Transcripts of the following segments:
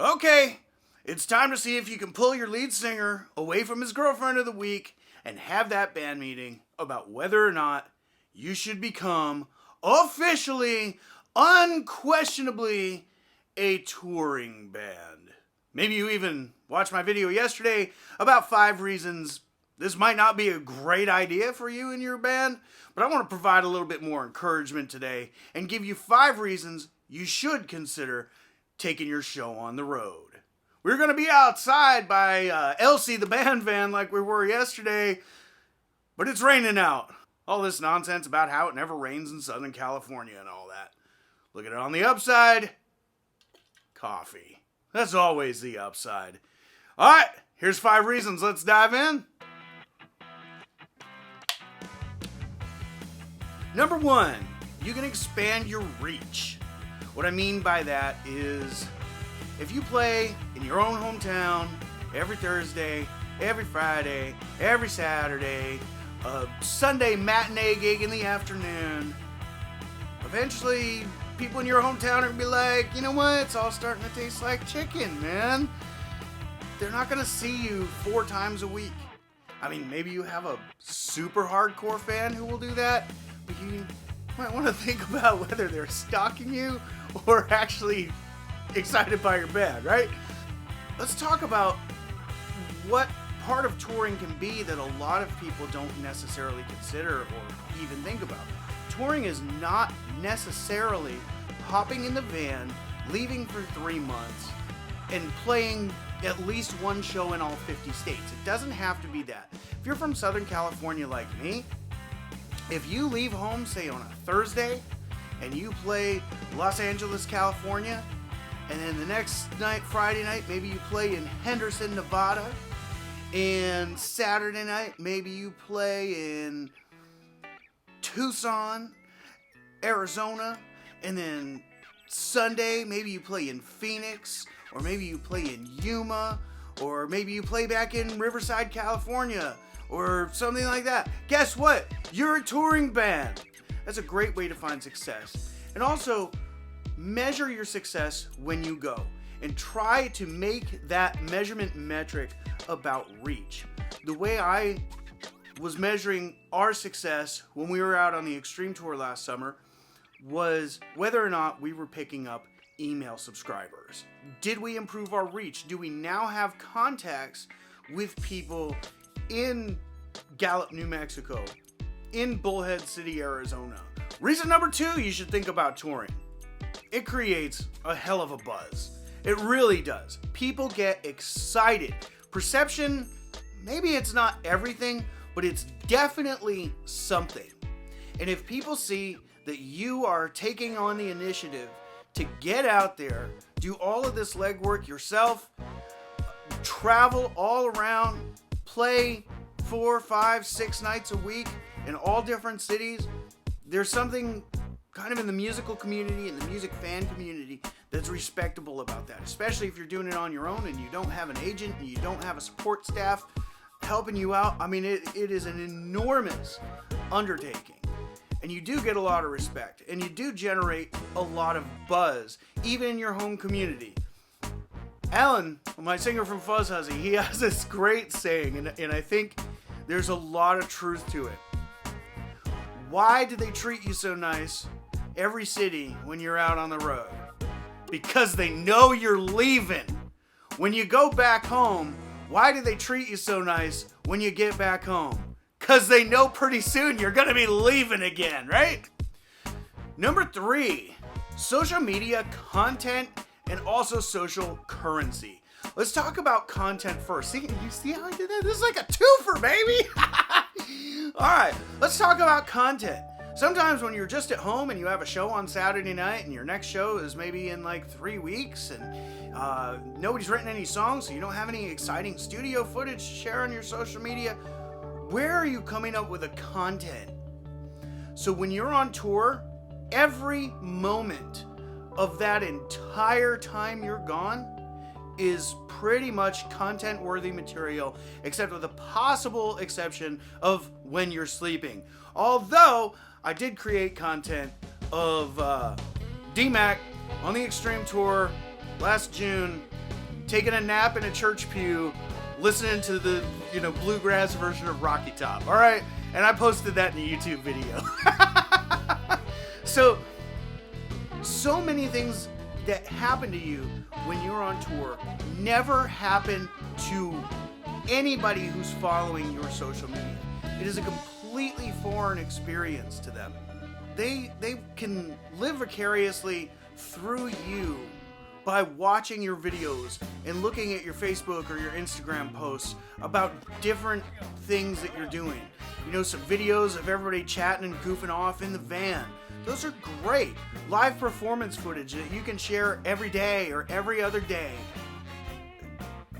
Okay, it's time to see if you can pull your lead singer away from his girlfriend of the week and have that band meeting about whether or not you should become officially, unquestionably, a touring band. Maybe you even watched my video yesterday about 5 reasons this might not be a great idea for you and your band, but I want to provide a little bit more encouragement today and give you 5 reasons you should consider taking your show on the road. We're going to be outside by Elsie the band van like we were yesterday, but it's raining out. All this nonsense about how it never rains in Southern California and all that. Look at it on the upside. Coffee. That's always the upside. All right, here's 5 reasons. Let's dive in. Number 1, you can expand your reach. What I mean by that is if you play in your own hometown every Thursday, every Friday, every Saturday, a Sunday matinee gig in the afternoon, eventually people in your hometown are going to be like, you know what, it's all starting to taste like chicken, man. They're not going to see you 4 times a week. I mean, maybe you have a super hardcore fan who will do that, but you might want to think about whether they're stalking you or actually excited by your band, right? Let's talk about what part of touring can be that a lot of people don't necessarily consider or even think about. Touring is not necessarily hopping in the van, leaving for 3 months, and playing at least 1 show in all 50 states. It doesn't have to be that. If you're from Southern California like me, if you leave home, say on a Thursday, and you play Los Angeles, California, and then the next night, Friday night, maybe you play in Henderson, Nevada, and Saturday night, maybe you play in Tucson, Arizona, and then Sunday, maybe you play in Phoenix, or maybe you play in Yuma, or maybe you play back in Riverside, California, or something like that. Guess what? You're a touring band. That's a great way to find success. And also, measure your success when you go, and try to make that measurement metric about reach. The way I was measuring our success when we were out on the Extreme Tour last summer was whether or not we were picking up email subscribers. Did we improve our reach? Do we now have contacts with people in Gallup, New Mexico, in Bullhead City, Arizona? Reason number 2, you should think about touring. It creates a hell of a buzz. It really does. People get excited. Perception, maybe it's not everything, but it's definitely something. And if people see that you are taking on the initiative to get out there, do all of this legwork yourself, travel all around, play 4, 5, 6 nights a week in all different cities, there's something kind of in the musical community and the music fan community that's respectable about that, especially if you're doing it on your own and you don't have an agent and you don't have a support staff helping you out. I mean, it is an enormous undertaking, and you do get a lot of respect, and you do generate a lot of buzz, even in your home community. Alan, my singer from Fuzz Huzzi, he has this great saying, and I think there's a lot of truth to it. Why do they treat you so nice every city when you're out on the road? Because they know you're leaving. When you go back home, why do they treat you so nice when you get back home? Because they know pretty soon you're going to be leaving again, right? Number 3, social media content and also social currency. Let's talk about content first. See, you see how I did that? This is like a twofer, baby. All right, let's talk about content. Sometimes when you're just at home and you have a show on Saturday night and your next show is maybe in like 3 weeks and nobody's written any songs, so you don't have any exciting studio footage to share on your social media, where are you coming up with the content? So when you're on tour, every moment of that entire time you're gone is pretty much content-worthy material, except with the possible exception of when you're sleeping. Although, I did create content of D-Mac on the Extreme Tour last June taking a nap in a church pew, listening to the, bluegrass version of Rocky Top. All right. And I posted that in a YouTube video. So many things that happen to you when you're on tour never happen to anybody who's following your social media. It is a completely foreign experience to them. They can live vicariously through you by watching your videos and looking at your Facebook or your Instagram posts about different things that you're doing. Some videos of everybody chatting and goofing off in the van. Those are great. Live performance footage that you can share every day or every other day.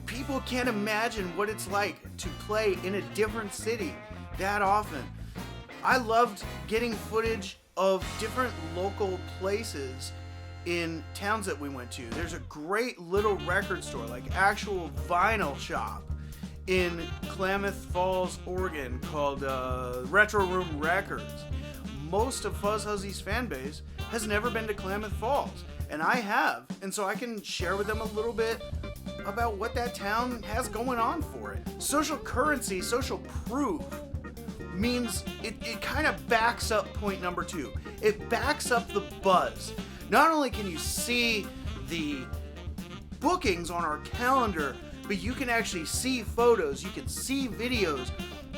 People can't imagine what it's like to play in a different city that often. I loved getting footage of different local places in towns that we went to. There's a great little record store, like actual vinyl shop in Klamath Falls, Oregon, called Retro Room Records. Most of Fuzz Huzzi's fan base has never been to Klamath Falls, and I have, and so I can share with them a little bit about what that town has going on for it. Social currency, social proof, means it kind of backs up point number 2. It backs up the buzz. Not only can you see the bookings on our calendar, but you can actually see photos, you can see videos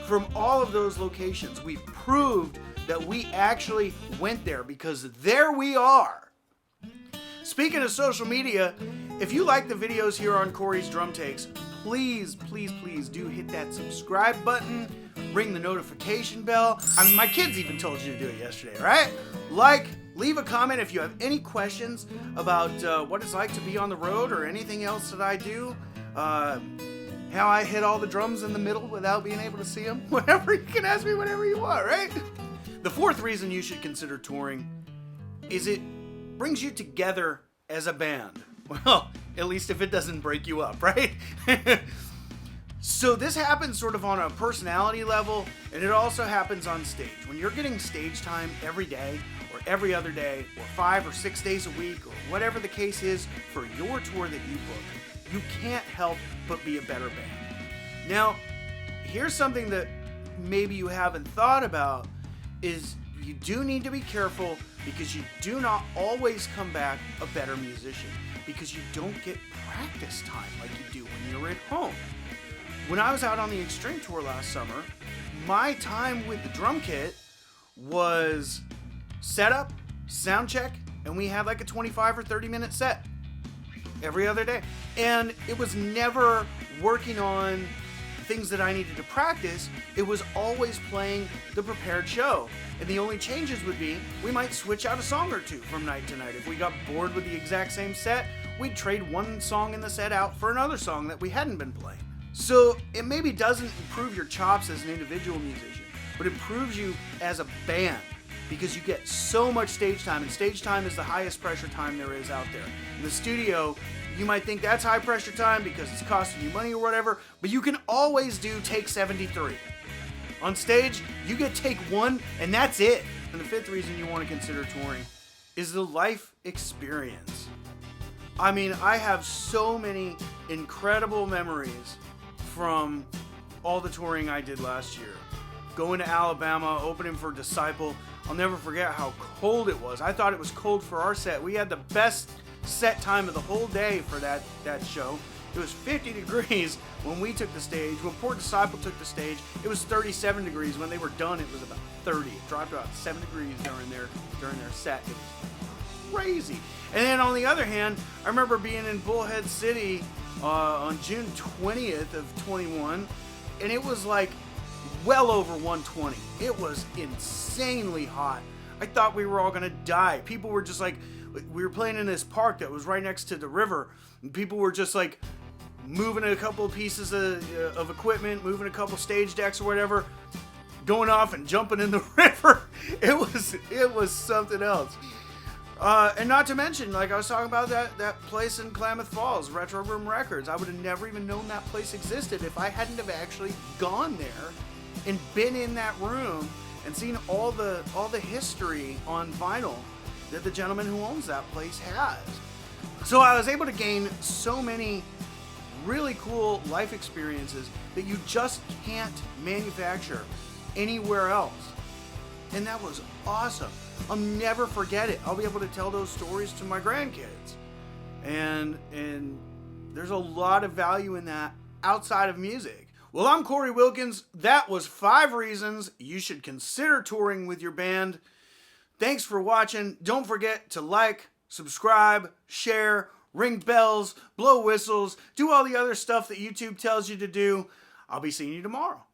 from all of those locations. We've proved that we actually went there because there we are. Speaking of social media, if you like the videos here on Cory's Drum Takes, please do hit that subscribe button, ring the notification bell. I mean, my kids even told you to do it yesterday, right? Leave a comment if you have any questions about what it's like to be on the road or anything else that I do. How I hit all the drums in the middle without being able to see them. Whatever, you can ask me whatever you want, right? The fourth reason you should consider touring is it brings you together as a band. Well, at least if it doesn't break you up, right? So this happens sort of on a personality level, and it also happens on stage. When you're getting stage time every day, or every other day, or 5 or 6 days a week, or whatever the case is for your tour that you book, you can't help but be a better band. Now, here's something that maybe you haven't thought about, is you do need to be careful because you do not always come back a better musician because you don't get practice time like you do when you're at home. When I was out on the Extreme Tour last summer, my time with the drum kit was setup, sound check, and we had like a 25 or 30 minute set every other day. And it was never working on things that I needed to practice. It was always playing the prepared show. And the only changes would be we might switch out a song or two from night to night. If we got bored with the exact same set, we'd trade one song in the set out for another song that we hadn't been playing. So it maybe doesn't improve your chops as an individual musician, but improves you as a band because you get so much stage time, and stage time is the highest pressure time there is out there. In the studio, you might think that's high pressure time because it's costing you money or whatever, but you can always do take 73. On stage, you get take 1 and that's it. And the fifth reason you want to consider touring is the life experience. I mean, I have so many incredible memories from all the touring I did last year. Going to Alabama, opening for Disciple. I'll never forget how cold it was. I thought it was cold for our set. We had the best set time of the whole day for that show. It was 50 degrees when we took the stage. When Port Disciple took the stage, it was 37 degrees. When they were done, it was about 30. It dropped about 7 degrees during their set. It was crazy. And then on the other hand, I remember being in Bullhead City on June 20th of 21, and it was like well over 120. It was insanely hot. I thought we were all gonna die. People were just like, we were playing in this park that was right next to the river, and people were just like moving a couple of pieces of equipment, moving a couple stage decks or whatever, going off and jumping in the river. It was something else. And not to mention, like I was talking about that place in Klamath Falls, Retro Room Records. I would have never even known that place existed if I hadn't have actually gone there and been in that room and seen all the history on vinyl that the gentleman who owns that place has. So I was able to gain so many really cool life experiences that you just can't manufacture anywhere else. And that was awesome. I'll never forget it. I'll be able to tell those stories to my grandkids. And there's a lot of value in that outside of music. Well, I'm Cory Wilkins. That was 5 reasons you should consider touring with your band. Thanks for watching. Don't forget to like, subscribe, share, ring bells, blow whistles, do all the other stuff that YouTube tells you to do. I'll be seeing you tomorrow.